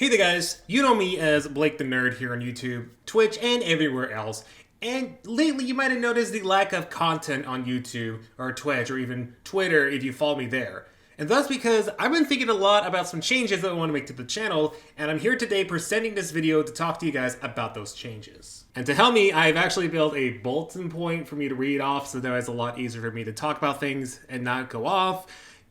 Hey there guys, you know me as Blake the Nerd here on YouTube, Twitch, and everywhere else. And lately you might have noticed the lack of content on YouTube, or Twitch, or even Twitter if you follow me there. And that's because I've been thinking a lot about some changes that I want to make to the channel, and I'm here today presenting this video to talk to you guys about those changes. And to help me, I've actually built a bulletin point for me to read off so that it's a lot easier for me to talk about things and not go off.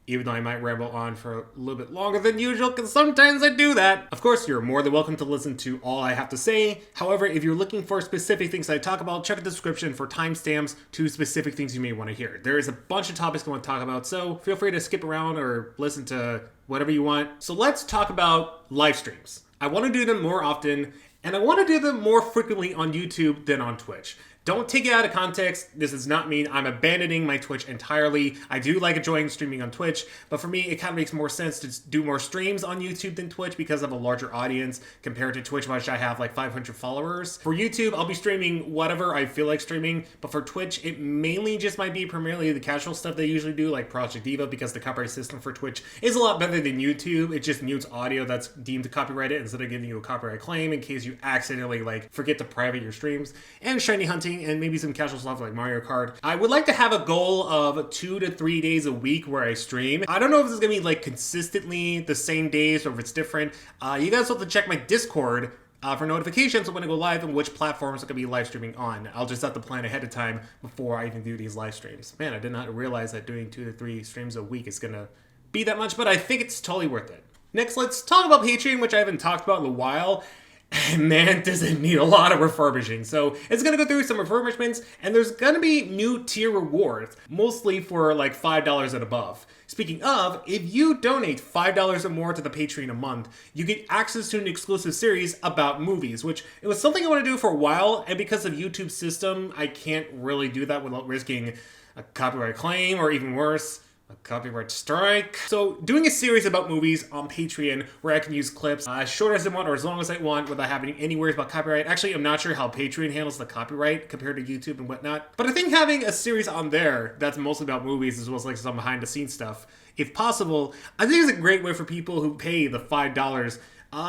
Even though I might ramble on for a little bit longer than usual, because sometimes I do that. Of course, you're more than welcome to listen to all I have to say. However, if you're looking for specific things I talk about, check the description for timestamps to specific things you may want to hear. There is a bunch of topics I want to talk about, so feel free to skip around or listen to whatever you want. So let's talk about live streams. I want to do them more often, and I want to do them more frequently on YouTube than on Twitch. Don't take it out of context. This does not mean I'm abandoning my Twitch entirely. I do like enjoying streaming on Twitch, but for me, it kind of makes more sense to do more streams on YouTube than Twitch because I have a larger audience compared to Twitch, which I have like 500 followers. For YouTube, I'll be streaming whatever I feel like streaming, but for Twitch, it mainly just might be primarily the casual stuff they usually do, like Project Diva, because the copyright system for Twitch is a lot better than YouTube. It just mutes audio that's deemed copyrighted instead of giving you a copyright claim in case you accidentally forget to private your streams. And shiny hunting and maybe some casual stuff like Mario Kart. I would like to have a goal of 2 to 3 days a week where I stream. I don't know if this is gonna be consistently the same days or if it's different. You guys have to check my Discord for notifications of when I go live and which platforms I'm gonna be live streaming on. I'll just have to plan ahead of time before I even do these live streams. Man, I did not realize that doing 2 to 3 streams a week is gonna be that much, but I think it's totally worth it. Next, let's talk about Patreon, which I haven't talked about in a while. And man, does it need a lot of refurbishing. So it's gonna go through some refurbishments, and there's gonna be new tier rewards, mostly for like $5 and above. Speaking of, if you donate $5 or more to the Patreon a month, you get access to an exclusive series about movies, which it was something I want to do for a while, and because of YouTube's system, I can't really do that without risking a copyright claim, or even worse, a copyright strike. So doing a series about movies on Patreon where I can use clips as short as I want or as long as I want without having any worries about copyright. Actually, I'm not sure how Patreon handles the copyright compared to YouTube and whatnot. But I think having a series on there that's mostly about movies as well as some behind the scenes stuff, if possible, I think it's a great way for people who pay the $5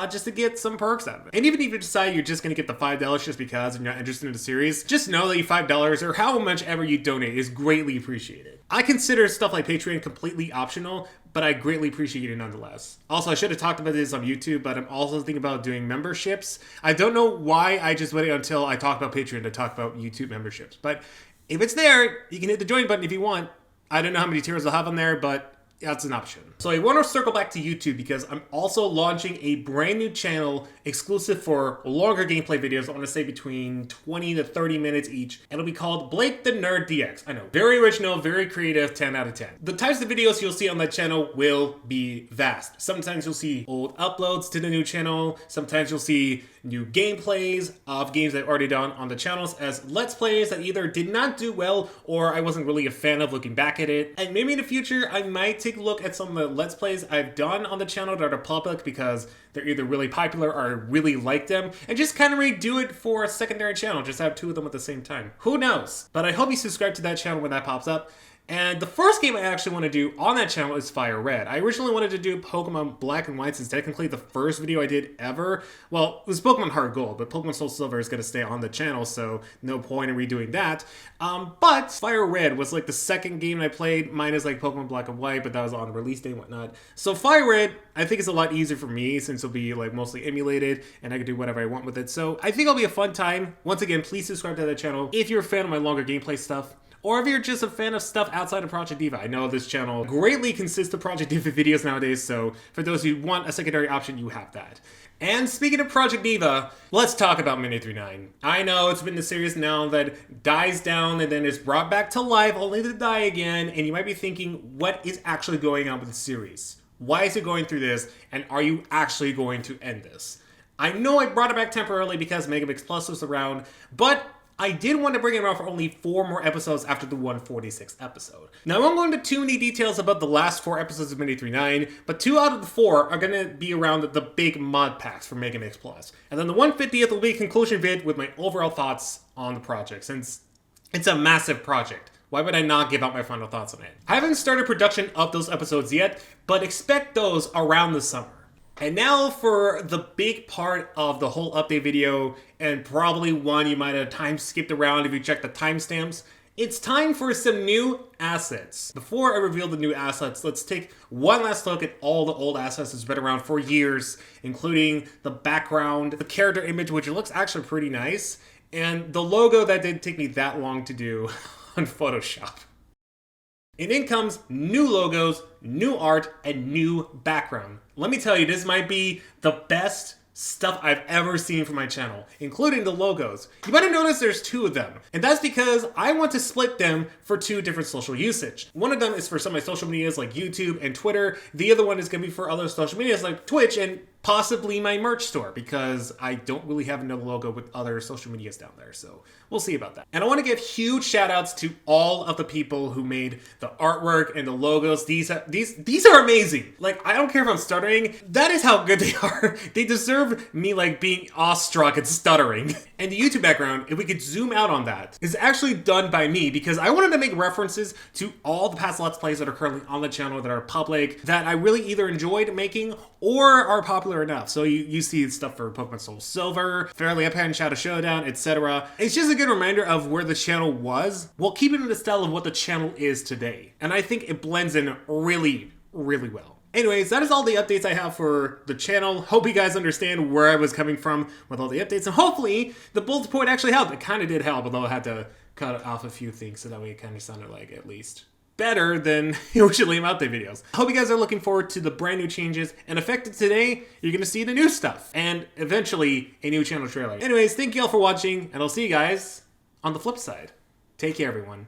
just to get some perks out of it. And even if you decide you're just going to get the $5 just because you're not interested in the series, just know that your $5 or how much ever you donate is greatly appreciated. I consider stuff like Patreon completely optional, but I greatly appreciate it nonetheless. Also, I should have talked about this on YouTube, but I'm also thinking about doing memberships. I don't know why I just waited until I talked about Patreon to talk about YouTube memberships, but if it's there, you can hit the join button if you want. I don't know how many tiers I'll have on there, but that's an option. So I want to circle back to YouTube because I'm also launching a brand new channel exclusive for longer gameplay videos. I want to say between 20 to 30 minutes each. It'll be called Blake the Nerd DX. I know, very original, very creative, 10 out of 10. The types of videos you'll see on that channel will be vast. Sometimes you'll see old uploads to the new channel. Sometimes you'll see new gameplays of games I've already done on the channels as Let's Plays that either did not do well or I wasn't really a fan of looking back at it. And maybe in the future, I might take a look at some of the Let's Plays I've done on the channel that are public because they're either really popular or I really like them and just kind of redo it for a secondary channel. Just have 2 of them at the same time. Who knows? But I hope you subscribe to that channel when that pops up. And the first game I actually want to do on that channel is Fire Red. I originally wanted to do Pokemon Black and White since technically the first video I did ever, well, it was Pokemon Heart Gold, but Pokemon Soul Silver is going to stay on the channel, so no point in redoing that. But Fire Red was the second game I played, minus Pokemon Black and White, but that was on release day and whatnot. So Fire Red, I think it's a lot easier for me since it'll be mostly emulated and I can do whatever I want with it. So I think it'll be a fun time. Once again, please subscribe to that channel if you're a fan of my longer gameplay stuff. Or if you're just a fan of stuff outside of Project Diva. I know this channel greatly consists of Project Diva videos nowadays, so for those who want a secondary option, you have that. And speaking of Project Diva, let's talk about Mini-39. I know it's been the series now that dies down and then is brought back to life only to die again, and you might be thinking, what is actually going on with the series? Why is it going through this, and are you actually going to end this? I know I brought it back temporarily because Megamix Plus was around, but I did want to bring it around for only 4 more episodes after the 146th episode. Now, I won't go into too many details about the last 4 episodes of Mini-39, but 2 out of the 4 are going to be around the big mod packs for Megamix Plus. And then the 150th will be a conclusion vid with my overall thoughts on the project, since it's a massive project. Why would I not give out my final thoughts on it? I haven't started production of those episodes yet, but expect those around the summer. And now for the big part of the whole update video, and probably one you might have time skipped around if you check the timestamps. It's time for some new assets. Before I reveal the new assets, let's take one last look at all the old assets that's been around for years, including the background, the character image, which looks actually pretty nice, and the logo that didn't take me that long to do on Photoshop. And in comes new logos, new art, and new background. Let me tell you, this might be the best stuff I've ever seen from my channel, including the logos. You might have noticed there's two of them, and that's because I want to split them for two different social usage. One of them is for some of my social medias like YouTube and Twitter. The other one is going to be for other social medias like Twitch and possibly my merch store, because I don't really have another logo with other social medias down there, so we'll see about that. And I want to give huge shout outs to all of the people who made the artwork and the logos. These are amazing. Like, I don't care if I'm stuttering, that is how good they are. They deserve me like being awestruck and stuttering. And the YouTube background, if we could zoom out on that, is actually done by me because I wanted to make references to all the past Let's Plays that are currently on the channel that are public, that I really either enjoyed making or are popular enough. So you see stuff for Pokemon Soul Silver, Fairly Up and Shadow Showdown, etc. It's just a good reminder of where the channel was, while keeping in the style of what the channel is today. And I think it blends in really, really well. Anyways, that is all the updates I have for the channel. Hope you guys understand where I was coming from with all the updates, and hopefully the bullet point actually helped. It kind of did help, although I had to cut off a few things so that way it kind of sounded like at least better than usually in update videos. Hope you guys are looking forward to the brand new changes, and effective today, you're gonna see the new stuff, and eventually a new channel trailer. Anyways, thank you all for watching, and I'll see you guys on the flip side. Take care, everyone.